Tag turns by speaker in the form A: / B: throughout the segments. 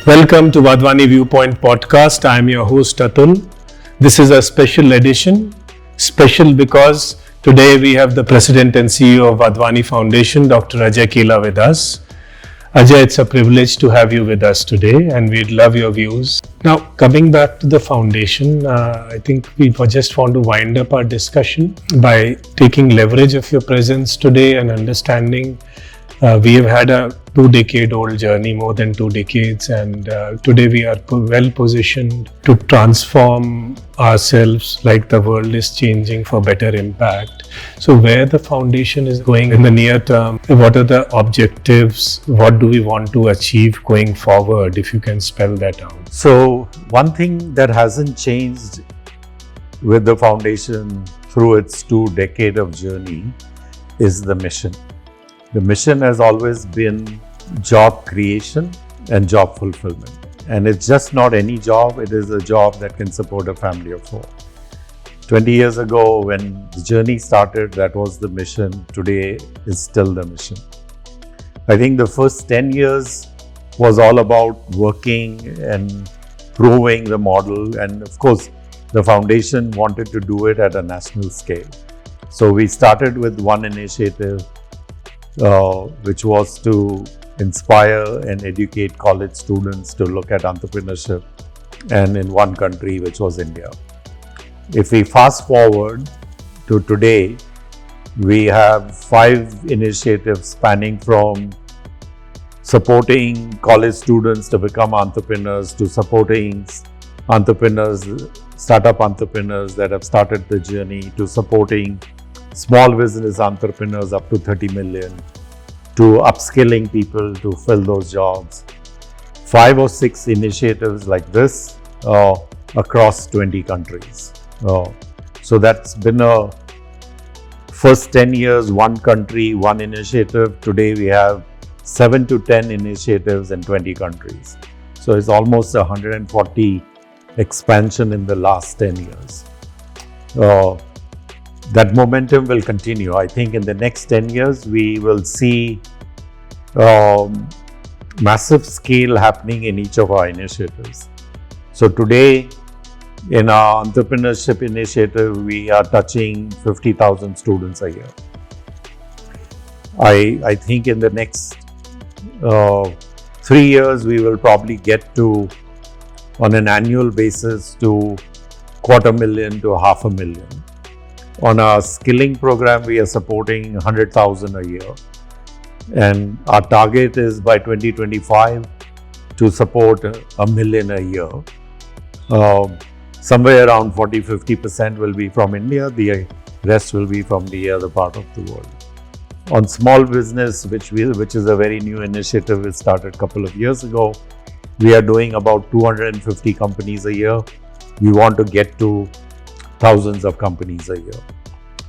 A: Welcome to Wadhwani Viewpoint podcast. I am your host Atul. This is a special edition. Special because today we have the President and CEO of Wadhwani Foundation, Dr. Ajay Kela with us. Ajay, it's a privilege to have you with us today and we'd love your views. Now, coming back to the foundation, I think we just want to wind up our discussion by taking leverage of your presence today and understanding we have had a 2-decade-old journey, more than 2 decades, and today we are well positioned to transform ourselves like the world is changing for better impact. So where the foundation is going in the near term, what are the objectives, what do we want to achieve going forward, if you can spell that out.
B: So one thing that hasn't changed with the foundation through its 2 decade of journey is the mission. The mission has always been job creation and job fulfillment. And it's just not any job, it is a job that can support a family of 4. 20 years ago, when the journey started, that was the mission. Today is still the mission. I think the first 10 years was all about working and proving the model. And of course, the foundation wanted to do it at a national scale. So we started with one initiative, which was to inspire and educate college students to look at entrepreneurship, and in one country, which was India. If we fast forward to today, we have 5 initiatives spanning from supporting college students to become entrepreneurs, to supporting entrepreneurs, startup entrepreneurs that have started the journey, to supporting small business entrepreneurs up to 30 million, to upskilling people to fill those jobs. 5 or 6 initiatives like this across 20 countries. So that's been a first 10 years, one country, one initiative. Today we have 7 to 10 initiatives in 20 countries. So it's almost 140 expansion in the last 10 years. That momentum will continue. I think in the next 10 years, we will see massive scale happening in each of our initiatives. So today, in our entrepreneurship initiative, we are touching 50,000 students a year. I think in the next 3 years, we will probably get to, on an annual basis, to 250,000 to 500,000. On our skilling program, we are supporting 100,000 a year. And our target is by 2025 to support 1 million a year. Somewhere around 40-50% will be from India, the rest will be from the other part of the world. On small business, which is a very new initiative, it started a couple of years ago. We are doing about 250 companies a year. We want to get to thousands of companies a year.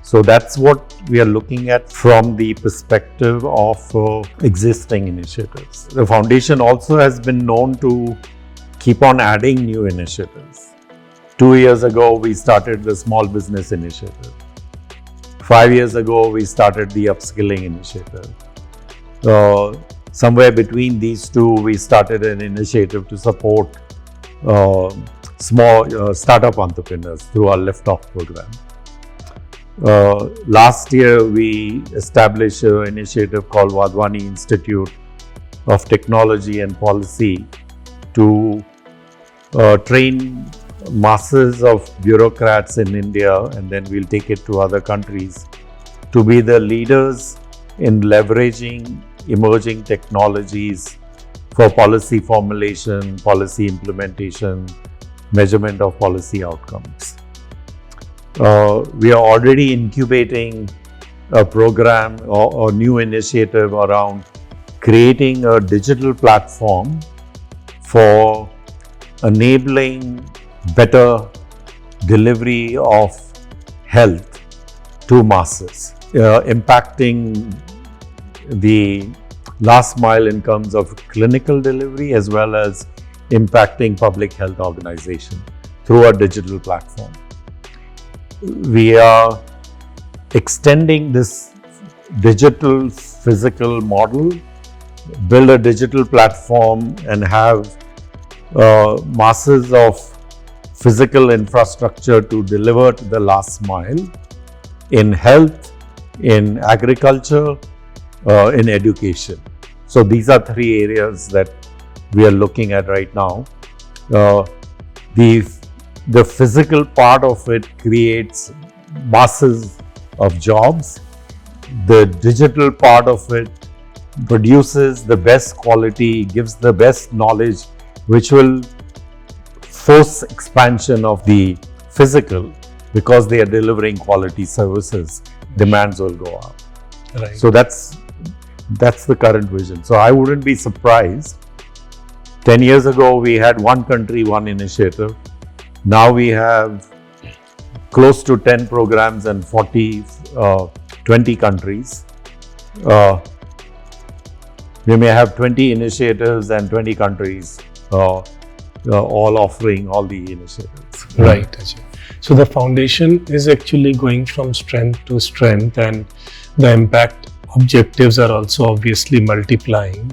B: So that's what we are looking at from the perspective of existing initiatives. The foundation also has been known to keep on adding new initiatives. 2 years ago, we started the small business initiative. 5 years ago, we started the upskilling initiative. Somewhere between these two, we started an initiative to support small startup entrepreneurs through our lift-off program. Last year, we established an initiative called Wadhwani Institute of Technology and Policy to train masses of bureaucrats in India, and then we'll take it to other countries, to be the leaders in leveraging emerging technologies for policy formulation, policy implementation, measurement of policy outcomes. We are already incubating a program or new initiative around creating a digital platform for enabling better delivery of health to masses, impacting the last mile in terms of clinical delivery as well as impacting public health organization through a digital platform. We are extending this digital physical model, build a digital platform and have masses of physical infrastructure to deliver to the last mile in health, in agriculture, in education. So these are three areas that we are looking at right now. The physical part of it creates masses of jobs. The digital part of it produces the best quality, gives the best knowledge, which will force expansion of the physical because they are delivering quality services. Demands will go up.
A: Right.
B: So that's the current vision. So I wouldn't be surprised. 10 years ago, we had one country, one initiative. Now we have close to 10 programs and 20 countries. We may have 20 initiatives and 20 countries all offering all the initiatives.
A: Right, Ajay. So the foundation is actually going from strength to strength, and the impact objectives are also obviously multiplying.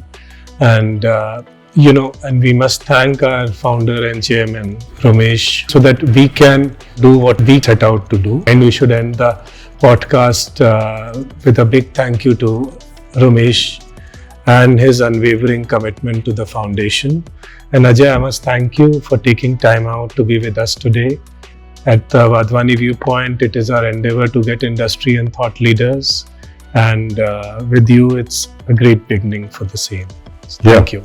A: And and we must thank our founder and chairman, Ramesh, so that we can do what we set out to do. And we should end the podcast with a big thank you to Ramesh and his unwavering commitment to the foundation. And Ajay, I must thank you for taking time out to be with us today. At the Wadhwani Viewpoint, it is our endeavor to get industry and thought leaders. And with you, it's a great beginning for the same. So thank you.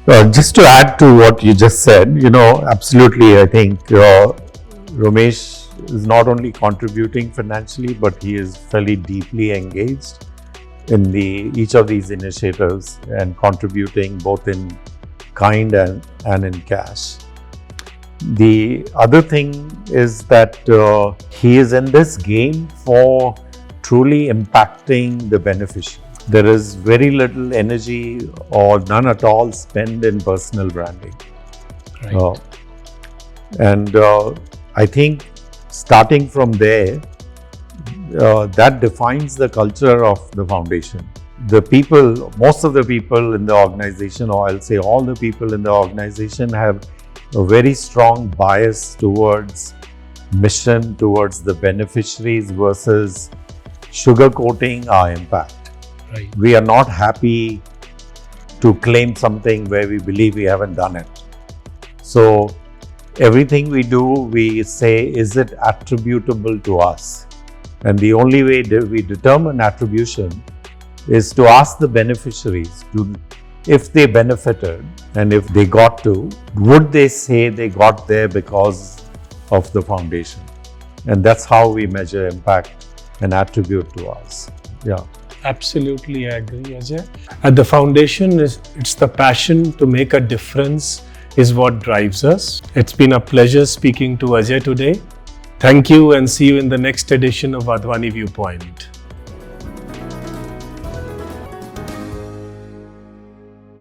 B: Just to add to what you just said, absolutely, I think Ramesh is not only contributing financially, but he is fairly deeply engaged in each of these initiatives and contributing both in kind and in cash. The other thing is that he is in this game for truly impacting the beneficiary. There is very little energy or none at all spent in personal branding.
A: Right.
B: And I think starting from there, that defines the culture of the foundation. Most of the people in the organization, or I'll say all the people in the organization, have a very strong bias towards mission, towards the beneficiaries versus sugarcoating our impact.
A: Right.
B: We are not happy to claim something where we believe we haven't done it. So everything we do, we say, is it attributable to us? And the only way we determine attribution is to ask the beneficiaries if they benefited and if they got to, would they say they got there because of the foundation? And that's how we measure impact and attribute to us. Yeah.
A: Absolutely, I agree, Ajay. At the foundation, it's the passion to make a difference is what drives us. It's been a pleasure speaking to Ajay today. Thank you and see you in the next edition of Wadhwani Viewpoint.